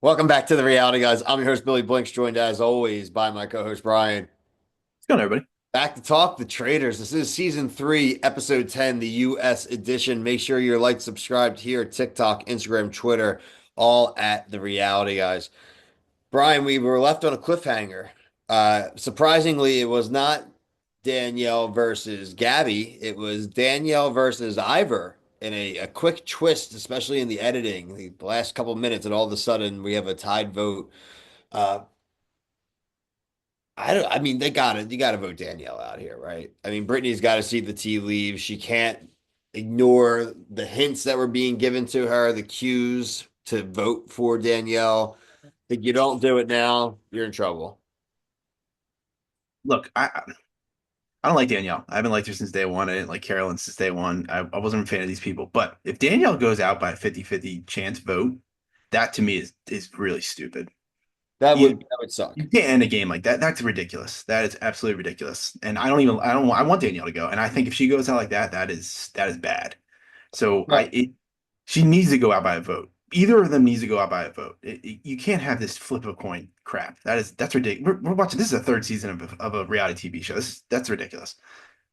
Welcome back to the Reality Guys. I'm your host, Billy Blinks, joined as always by my co-host, Brian. What's going on, everybody? Back to talk the Traitors. This is season 3, episode 10, the US edition. Make sure you're like, subscribed here, TikTok, Instagram, Twitter, all at the Reality Guys. Brian, we were left on a cliffhanger. Surprisingly, it was not Danielle versus Gabby. It was Danielle versus Ivor in a quick twist, especially in the editing, the last couple minutes, and all of a sudden we have a tied vote. Uh, I don't. I mean, they got to. You got to vote Danielle out here, right? I mean, Brittany's got to see the tea leaves. She can't ignore the hints that were being given to her, the cues to vote for Danielle. If you don't do it now, you're in trouble. Look, I don't like Danielle. I haven't liked her since day one. I didn't like Carolyn since day one. I wasn't a fan of these people. But if Danielle goes out by a 50-50 chance vote, that to me is really stupid. You That would suck. you can't end a game like that. That's ridiculous. That is absolutely ridiculous. And I want Danielle to go. And I think if she goes out like that, that is bad. So Right. she needs to go out by a vote. Either of them needs to go out by a vote. You can't have this flip a coin crap. That's ridiculous. We're watching. This is a third season of a reality TV show. That's ridiculous.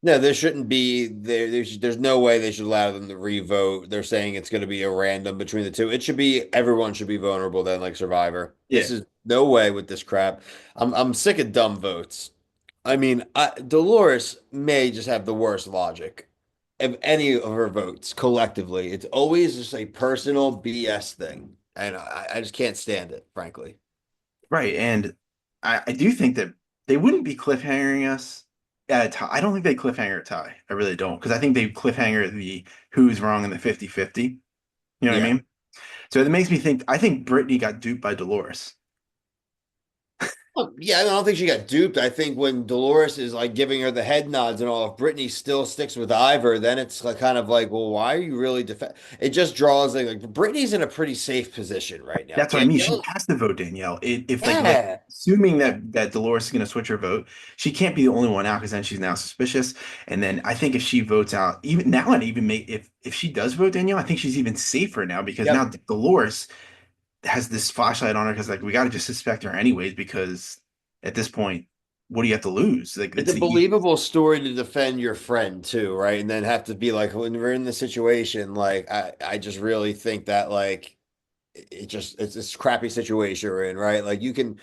No, there shouldn't be there's no way they should allow them to re-vote. They're saying it's going to be a random between the two. It should be everyone should be vulnerable then, like Survivor. Yeah, This is no way with this crap. I'm sick of dumb votes. I mean, Dolores may just have the worst logic of any of her votes collectively. It's always just a personal BS thing, and I just can't stand it, frankly. right. And I do think that they wouldn't be cliffhangering us at a tie. I don't think they cliffhanger a tie. I really don't. Because I think they cliffhanger the who's wrong in the 50-50. You know what I Yeah. mean? So it makes me think I think Brittany got duped by Dolores. Well, yeah, I don't think she got duped. I think when Dolores is like giving her the head nods and all, if Brittany still sticks with Ivor, then it's like kind of like, well, why are you really defend? It just draws like Brittany's in a pretty safe position right now. That's what I mean. She Danielle, has to vote Danielle. If like yeah, assuming that Dolores is going to switch her vote, she can't be the only one out because then she's now suspicious. And then I think if she votes out, even now, and even make if she does vote Danielle, I think she's even safer now because now yep. Dolores has this flashlight on her because like we got to just suspect her anyways because at this point, what do you have to lose? Like It's it's a the easy. believable story to defend your friend too, right? And then have to be like, when we're in the situation, like I just really think that like it's this crappy situation we're in, right? Like you can,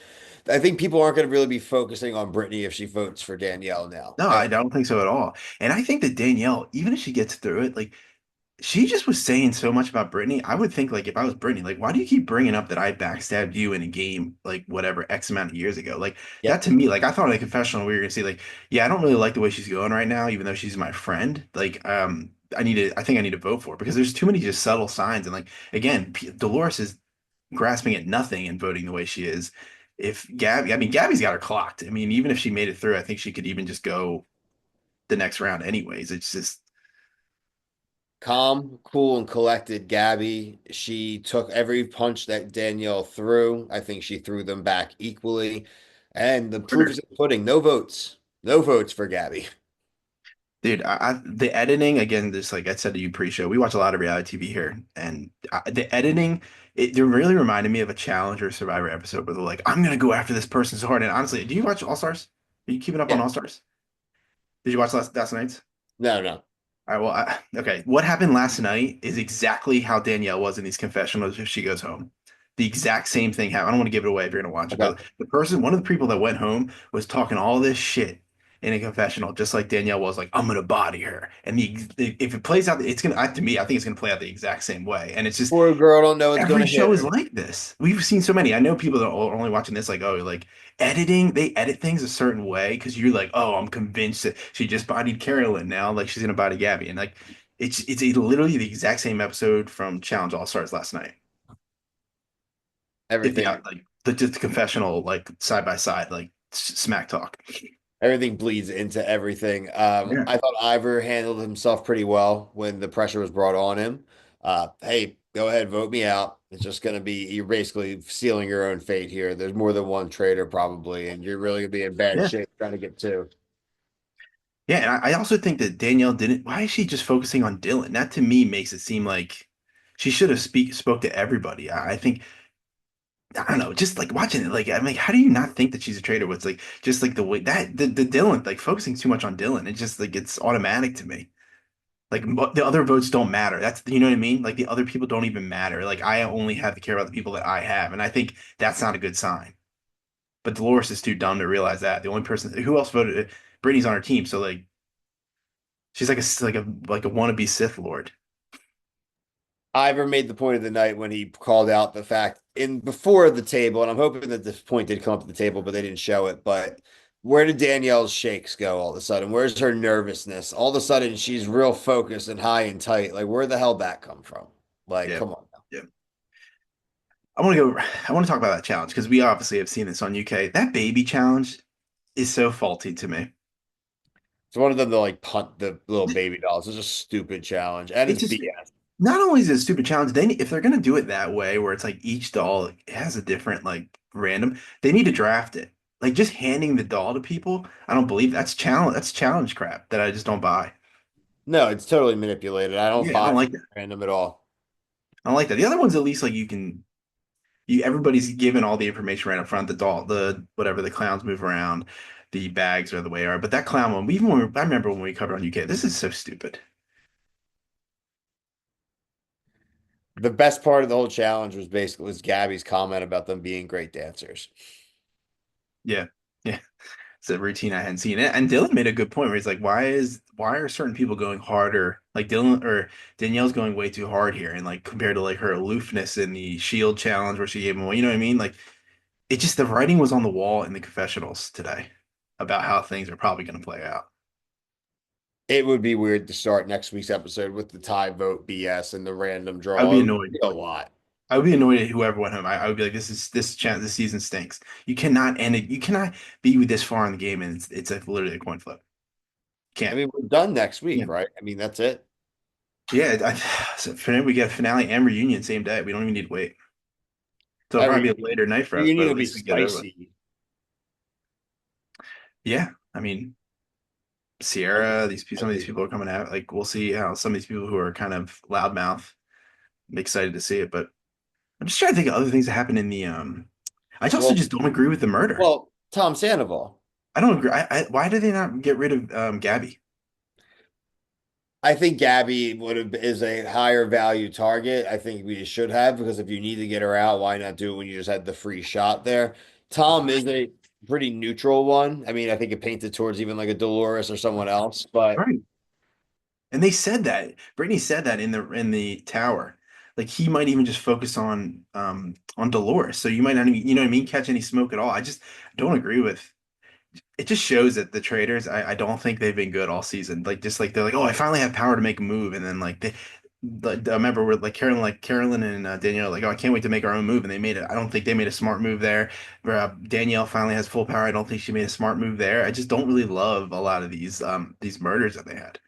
I think people aren't going to really be focusing on Brittany if she votes for Danielle now. No, I don't think so at all. And I think that Danielle, even if she gets through it, like she just was saying so much about Britney. I would think like if I was Britney, like why do you keep bringing up that I backstabbed you in a game like whatever X amount of years ago? Like that Yep. to me, like I thought in the confessional we were gonna say like, yeah, I don't really like the way she's going right now, even though she's my friend. Like I think I need to vote for her because there's too many just subtle signs. And like again, Dolores is grasping at nothing and voting the way she is. If Gabby, I mean Gabby's got her clocked. I mean, even if she made it through, I think she could even just go the next round anyways. It's just Calm, cool, and collected Gabby. She took every punch that Danielle threw. I think she threw them back equally. And the proof is in the pudding. No votes. No votes for Gabby. dude, the editing again, just like I said to you pre-show, we watch a lot of reality TV here, and the editing it really reminded me of a Challenger Survivor episode where they're like, "I'm gonna go after this person so hard." And honestly, do you watch All Stars? Are you keeping up on Yeah. All Stars? Did you watch last night's? No, no. All right, well, okay. What happened last night is exactly how Danielle was in these confessionals if she goes home. The exact same thing happened. I don't want to give it away if you're gonna watch it, Okay. but the person, one of the people that went home was talking all this shit in a confessional, just like Danielle was like, I'm gonna body her. And if it plays out, it's gonna to me, I think it's gonna play out the exact same way. And it's just Poor girl don't know it's every gonna hit show is her. like this. We've seen so many. I know people that are only watching this, like, oh, like editing, they edit things a certain way because you're like, oh, I'm convinced that she just bodied Carolyn now, like she's gonna body Gabby, and like literally the exact same episode from Challenge All Stars last night. If the Everything like the just the confessional like side by side like smack talk. everything bleeds into everything. Yeah. I thought Ivor handled himself pretty well when the pressure was brought on him. Hey, go ahead, vote me out. It's just going to be, you're basically sealing your own fate here. There's more than one traitor probably, and you're really going to be in bad Yeah. shape trying to get two. Yeah, and I also think that Danielle didn't. Why is she just focusing on Dylan? That to me makes it seem like she should have spoke to everybody. I think I don't know, just like watching it, like I'm like, how do you not think that she's a traitor? What's like just like the way that the Dylan, like focusing too much on Dylan, it just like it's automatic to me. Like the other votes don't matter. That's you know what I mean? Like the other people don't even matter. Like I only have to care about the people that I have, and I think that's not a good sign. But Dolores is too dumb to realize that. The only person who else voted, Brittany's on her team, so like she's like a wannabe Sith Lord. Ivor made the point of the night when he called out the fact in before the table, and I'm hoping that this point did come up at the table, but they didn't show it. But where did Danielle's shakes go all of a sudden? Where's her nervousness? All of a sudden, she's real focused and high and tight. Like, where the hell that come from? Like, Yeah, come on. yeah. I want to go. I want to talk about that challenge because we obviously have seen this on UK. That baby challenge is so faulty to me. It's one of them to like punt the little baby dolls. It's a stupid challenge, and It's it's just BS. not only is it a stupid challenge, if they're gonna do it that way, where it's like each doll has a different like random, they need to draft it. Like just handing the doll to people, I don't believe that's challenge crap that I just don't buy. No, it's totally manipulated. I don't Yeah, I buy don't it like that. random at all. I don't like that. The other ones at least like you everybody's given all the information right up front. The doll, the whatever the clowns move around, the bags are the way they are. But that clown one, I remember when we covered on UK, this is so stupid. The best part of the whole challenge was basically was Gabby's comment about them being great dancers. Yeah. Yeah. It's a routine I hadn't seen. And Dylan made a good point where he's like, why are certain people going harder? Like Dylan or Danielle's going way too hard here, and like compared to like her aloofness in the Shield challenge where she gave him away, you know what I mean? Like it just the writing was on the wall in the confessionals today about how things are probably going to play out. It would be weird to start next week's episode with the tie vote BS and the random I would draw. be It would annoyed. be a lot. I would be annoyed at whoever went home. I would be like, this season stinks. You cannot end it. You cannot be this far in the game and it's like literally a coin flip. I Can't. mean, we're done next Yeah. week, right? I mean, that's it. Yeah. So for now, we get finale and reunion same day. We don't even need to wait. So it'll Every probably be a later night for us, but reunion at will be least we get it over with. spicy. Yeah. I mean, Sierra, some of these people are coming out. Like we'll see how some of these people who are kind of loudmouth. I'm excited to see it, but I'm just trying to think of other things that happen in the I also Well, just don't agree with the murder. Tom Sandoval. I don't agree. Why did they not get rid of Gabby? I think Gabby would have is a higher value target. I think we should have because if you need to get her out, why not do it when you just had the free shot there? Tom is a pretty neutral one. I mean, I think it painted towards even like a Dolores or someone else, but Right. And they said that. Brittany said that in the tower. Like he might even just focus on Dolores. So you might not even, you know what I mean, catch any smoke at all. I just don't agree with it. Just shows that the traders, I don't think they've been good all season. Like just like they're like, oh, I finally have power to make a move, and then I remember with Carolyn and Danielle, like, oh, I can't wait to make our own move, and they made it. I don't think they made a smart move there. Where Danielle finally has full power. I don't think she made a smart move there. I just don't really love a lot of these murders that they had.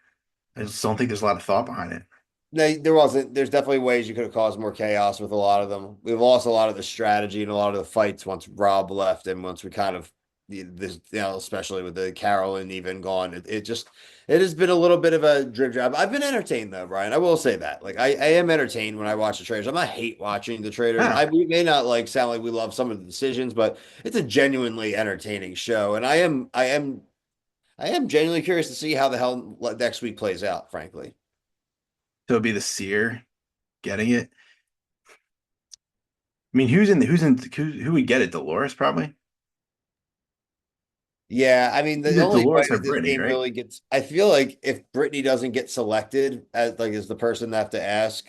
I just don't think there's a lot of thought behind it. there wasn't. There's definitely ways you could have caused more chaos with a lot of them. We've lost a lot of the strategy and a lot of the fights once Rob left, and once we kind of this, especially with the Carolyn even gone, it just it has been a little bit of a drip job. I've been entertained though, Brian. I will say that. Like I am entertained when I watch the Traitors. I'm not hate watching the Traitors. Yeah. We may not like sound like we love some of the decisions, but it's a genuinely entertaining show, and I am genuinely curious to see how the hell next week plays out. Frankly. So it'd be the seer getting it. I mean, who would get it? Dolores probably. Yeah, I mean the Either only way Dolores or that this Brittany, game right? really gets, I feel like if Brittany doesn't get selected as like as the person they have to ask,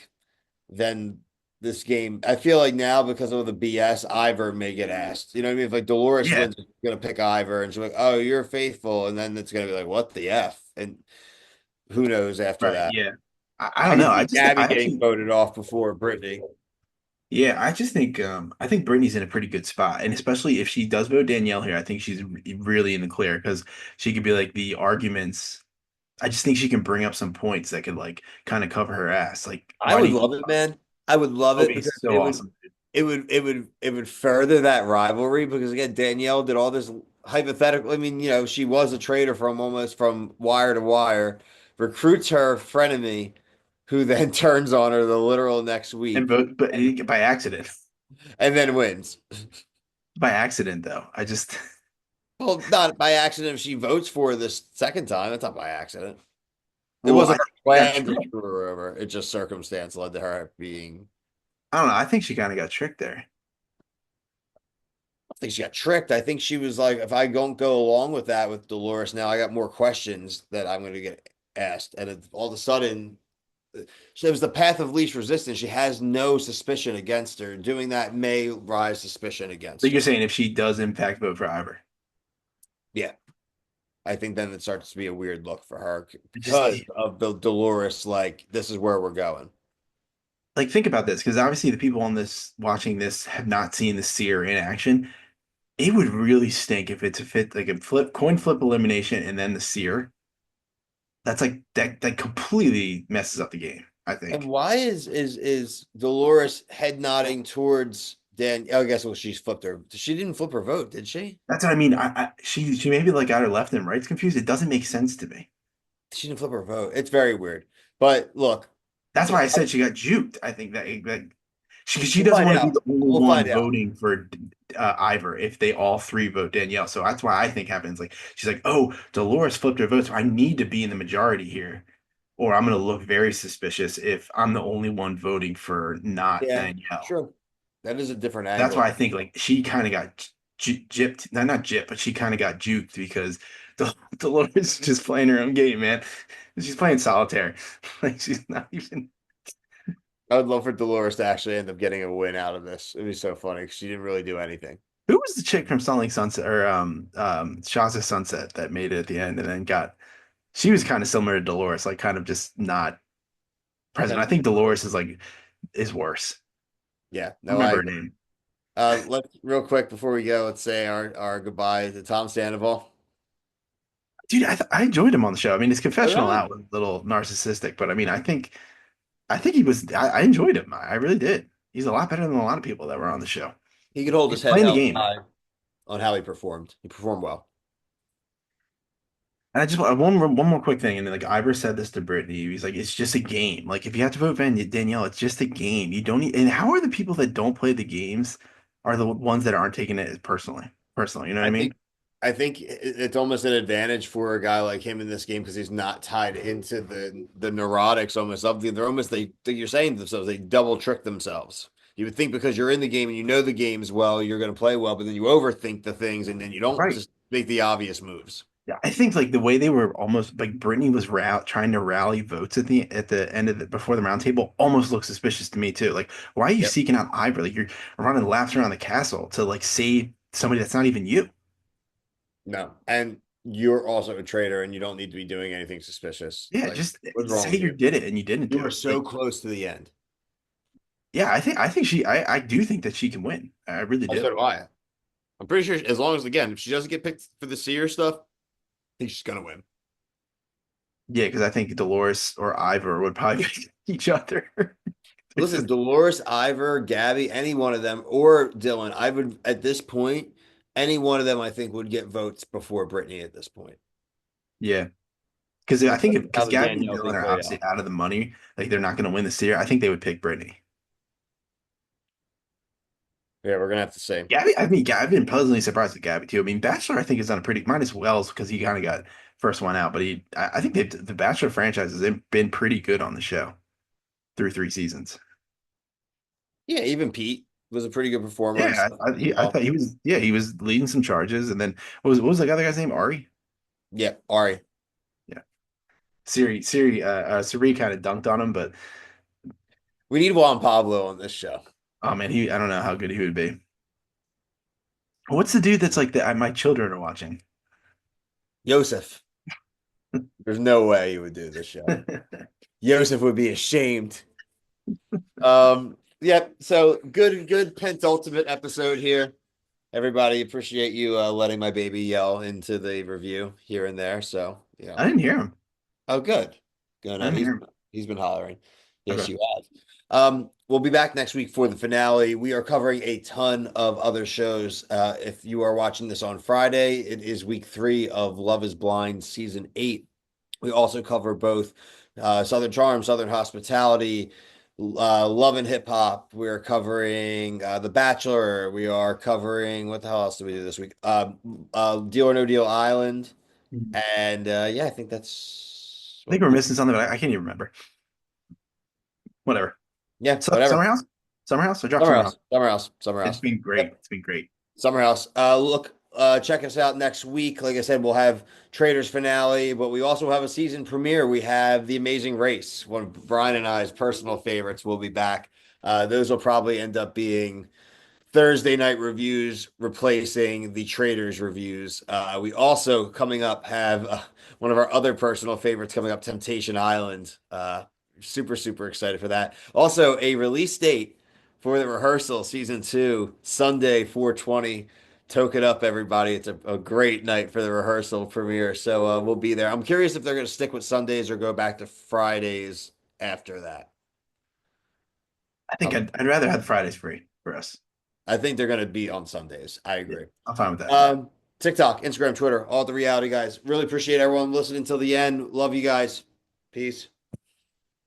then this game, I feel like now because of the BS, Ivor may get asked. You know what I mean? If like Dolores Yeah. wins, she's gonna pick Ivor, and she's like, "Oh, you're faithful," and then it's gonna be like, "What the f?" And who knows after Right. that? Yeah. I I don't can know. see Gabby I getting actually voted off before Brittany. yeah, I think Brittany's in a pretty good spot. And especially if she does vote Danielle here, I think she's really in the clear because she could be like the arguments. I just think she can bring up some points that could like kind of cover her ass. Like, I why do would you love it, man. I would love that would it be because so awesome. it would further that rivalry because again, Danielle did all this hypothetical. I mean, she was a traitor from almost from wire to wire, recruits her frenemy, who then turns on her the literal next And week. vote but And by accident. and then wins. By accident, though. I just Well, not by accident if she votes for this second time. That's not by accident. It well, I wasn't think her she got plan to tricked. screw her over. It just circumstance led to her being. I don't know. I think she kind of got tricked there. I think she got tricked. I think she was like, if I don't go along with that with Dolores now, I got more questions that I'm going to get asked. And all of a sudden, it was the path of least resistance. She has no suspicion against her. Doing that may rise suspicion So against you're her. saying if she does in fact vote for Ivor, Yeah. I think then it starts to be a weird look for her it just because of the Dolores, like, this is where we're going. like think about this because obviously the people on this watching this have not seen the seer in action. It would really stink if it like a coin flip elimination and then the seer. That's like that completely messes up the game, I And think. why is Dolores head nodding towards Dan? Oh, I guess well, she's flipped her. She didn't flip her vote, did she? That's what I mean. She maybe like got her left and rights confused. It doesn't make sense to me. She didn't flip her vote. It's very weird. But look, That's why I said she got juked. I think that she we'll doesn't find want to be out. the only We'll one find out. voting for Ivor if they all three vote Danielle. So that's why I think happens. Like she's like, oh, Dolores flipped her vote, so I need to be in the majority here, or I'm going to look very suspicious if I'm the only one voting for not Yeah, Danielle. sure. That is a different That's why angle. I think like she kind of got gypped, not gypped, but she kind of got juked because Dolores is just playing her own game, man. She's playing solitaire. Like she's not even. I would love for Dolores to actually end up getting a win out of this. It'd be so funny 'cause she didn't really do anything. Who was the chick from Selling Sunset or Shaw's Sunset that made it at the end and then got she was kind of similar to Dolores, like kind of just not present. I Okay. think Dolores is like is worse. Yeah, I no, I remember her agree. name. Let's real quick before we go, let's say our goodbye to Tom Sandoval. Dude, I enjoyed him on the show. I mean, his Oh, confessional yeah. out was a little narcissistic, but I mean, I think he was I enjoyed him. I really did. He's a lot better than a lot of people that were on the show. He could hold He's his head playing the held game. high on how he performed. He performed well. And I just one more quick thing, and then, like Ivor said this to Brittany. He's like, "It's just a game. Like if you have to vote for Danielle, it's just a game. You don't need." And how are the people that don't play the games are the ones that aren't taking it as personally? Personally, you know what I I mean? think I think it's almost an advantage for a guy like him in this game because he's not tied into the neurotics almost of the. They're almost you're saying to themselves they double trick themselves. You would think because you're in the game and you know the games well, you're going to play well, but then you overthink the things and then you don't Right. just make the obvious moves. Yeah, I think like the way they were almost like Brittany was trying to rally votes at the end of the before the round table almost looks suspicious to me too. Like, why are you Yep. seeking out Ivor? Like you're running laps around the castle to like save somebody that's not even you. No, and you're also a traitor, and you don't need to be doing anything suspicious. Yeah, Like, just what's wrong say with you you? did it and you didn't You do were it. so Like, close to the end. yeah, I do think that she can win. I really Oh, so do. do I. I'm pretty sure as long as again, if she doesn't get picked for the seer stuff, I think she's gonna win. Yeah, because I think Dolores or Ivor would probably pick each other. It's Listen, just Dolores, Ivor, Gabby, any one of them, or Dylan, I would at this point, any one of them I think would get votes before Brittany at this point. yeah. Because I think How because the Gabby and Danielle Dylan thing are played obviously out. out of the money, like they're not going to win the series. I think they would pick Brittany. Yeah, we're gonna have to see. Gabby, I mean, I've been pleasantly surprised with Gabby too. I mean, Bachelor, I think has done a pretty mine as well because he kind of got first one out, but I think the Bachelor franchise has been pretty good on the show through three seasons. Yeah, even Pete was a pretty good performer and Yeah, stuff as I well. thought he was leading some charges, and then what was the other guy's name? Ari. Yeah, Ari. Yeah, Siri kind of dunked on him, but We need Juan Pablo on this show. oh man, he I don't know how good he would be. What's the dude that's like that? My children are watching. Yosef. There's no way he would do this show. Yosef would be ashamed. Yep. So good penultimate episode here. Everybody appreciate you letting my baby yell into the review here and there. So yeah. I didn't hear him. Oh, good. Good. I No, didn't hear him. he's been hollering. Yes, Okay. you have. We'll be back next week for the finale. We are covering a ton of other shows. If you are watching this on Friday, it is week 3 of Love Is Blind season 8. We also cover both Southern Charm, Southern Hospitality, Love and Hip Hop. We're covering The Bachelor. We are covering what the hell else did we do this week? Deal or No Deal Island. Mhm. And yeah, I think that's I think what we're we missing something, but I can't even remember. Whatever. yeah, So, whatever. Summer House? Summer House? I dropped Summer Summer House. House. Summer House. Summer It's House. been great. Yep. It's been great. Summer House. Look, check us out next week. Like I said, we'll have Traitors finale, but we also have a season premiere. We have The Amazing Race. One of Brian and I's personal favorites will be back. Those will probably end up being Thursday night reviews replacing the Traders reviews. We also coming up have one of our other personal favorites coming up, Temptation Island. Super, super excited for that. Also, a release date for the rehearsal season two, Sunday, 420. Toke it up, everybody. It's a great night for the rehearsal premiere. So we'll be there. I'm curious if they're going to stick with Sundays or go back to Fridays after that. I think Um, I'd rather have Fridays free for us. I think they're going to be on Sundays. I Yeah, agree. I'm fine with that. Um, TikTok, Instagram, Twitter, all the reality guys. Really appreciate everyone listening till the end. Love you guys. Peace.